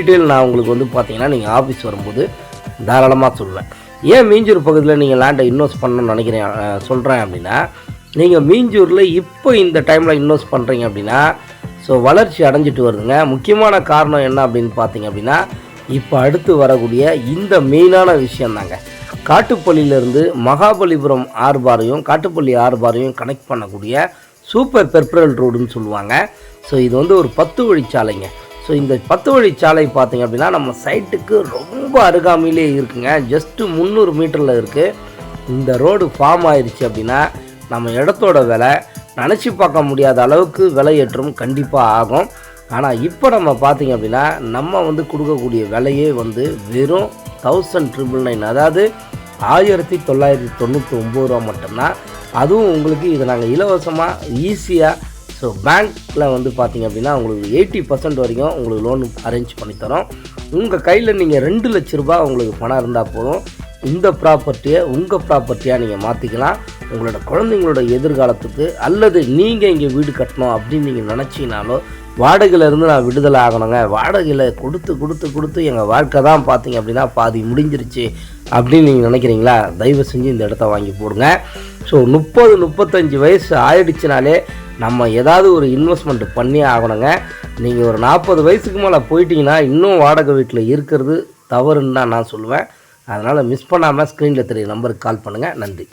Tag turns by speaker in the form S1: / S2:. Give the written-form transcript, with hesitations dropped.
S1: Detail நான் உங்களுக்கு வந்து பார்த்தீங்கன்னா நீங்கள் ஆஃபீஸ் வரும்போது தாராளமாக சொல்லுவேன். ஏன் மீஞ்சூர் பகுதியில் நீங்கள் லேண்டை இன்வெஸ்ட் பண்ணணும்னு சொல்கிறேன் அப்படின்னா, நீங்கள் மீஞ்சூரில் இப்போ இந்த டைமில் இன்வெஸ்ட் பண்ணுறீங்க அப்படின்னா ஸோ வளர்ச்சி அடைஞ்சிட்டு வருதுங்க. முக்கியமான காரணம் என்ன அப்படின்னு பார்த்தீங்க அப்படின்னா, இப்போ அடுத்து வரக்கூடிய இந்த மெயினான விஷயந்தாங்க. காட்டுப்பள்ளியிலேருந்து மகாபலிபுரம் ஆர்பாரையும் காட்டுப்பள்ளி ஆர்பாரையும் கனெக்ட் பண்ணக்கூடிய சூப்பர் பெர்பரல் ரோடுன்னு சொல்லுவாங்க. ஸோ இது வந்து ஒரு 10 வழிச்சாலைங்க. ஸோ இந்த 10 வழிச்சாலை பார்த்திங்க அப்படின்னா நம்ம சைட்டுக்கு ரொம்ப அருகாமையிலே இருக்குங்க. ஜஸ்ட்டு 300 மீட்டரில் இருக்குது. இந்த ரோடு ஃபார்ம் ஆயிடுச்சு அப்படின்னா நம்ம இடத்தோட விலை நினச்சி பார்க்க முடியாத அளவுக்கு விலையேற்றம் கண்டிப்பாக ஆகும். ஆனால் இப்போ நம்ம பார்த்திங்க அப்படின்னா நம்ம வந்து கொடுக்கக்கூடிய விலையே வந்து வெறும் 1999, அதாவது 1999 ரூபா மட்டும்தான். அதுவும் உங்களுக்கு இதை நாங்கள் இலவசமாக ஈஸியாக ஸோ பேங்க்கில் வந்து பார்த்திங்க அப்படின்னா உங்களுக்கு 80% வரைக்கும் உங்களுக்கு லோன் அரேஞ்ச் பண்ணித்தரோம். உங்கள் கையில் நீங்கள் 2 லட்ச ரூபா உங்களுக்கு பணம் இருந்தால் போதும், இந்த ப்ராப்பர்ட்டியை உங்கள் ப்ராப்பர்ட்டியாக நீங்கள் மாற்றிக்கலாம். உங்களோட குழந்தைங்களோட எதிர்காலத்துக்கு அல்லது நீங்கள் இங்கே வீடு கட்டணும் அப்படின்னு நீங்கள் நினச்சிங்கனாலோ, வாடகையிலேருந்து நான் விடுதலை ஆகணுங்க, வாடகையில் கொடுத்து கொடுத்து கொடுத்து எங்கள் வாழ்க்கை தான் பார்த்திங்க அப்படின்னா பாதி முடிஞ்சிருச்சு அப்படின்னு நீங்கள் நினைக்கிறீங்களா, தயவு செஞ்சு இந்த இடத்த வாங்கி போடுங்க. ஸோ 30-35 வயசு ஆயிடுச்சுனாலே நம்ம ஏதாவது ஒரு இன்வெஸ்ட்மெண்ட் பண்ணி ஆகணுங்க. நீங்கள் ஒரு 40 வயசுக்கு மேலே போயிட்டீங்கன்னா இன்னும் வாடகை வீட்டில் இருக்கிறது தவறுன்னு தான் நான் சொல்லுவேன். அதனால் மிஸ் பண்ணாமல் ஸ்க்ரீனில் தெரிய நம்பருக்கு கால் பண்ணுங்கள். நன்றி.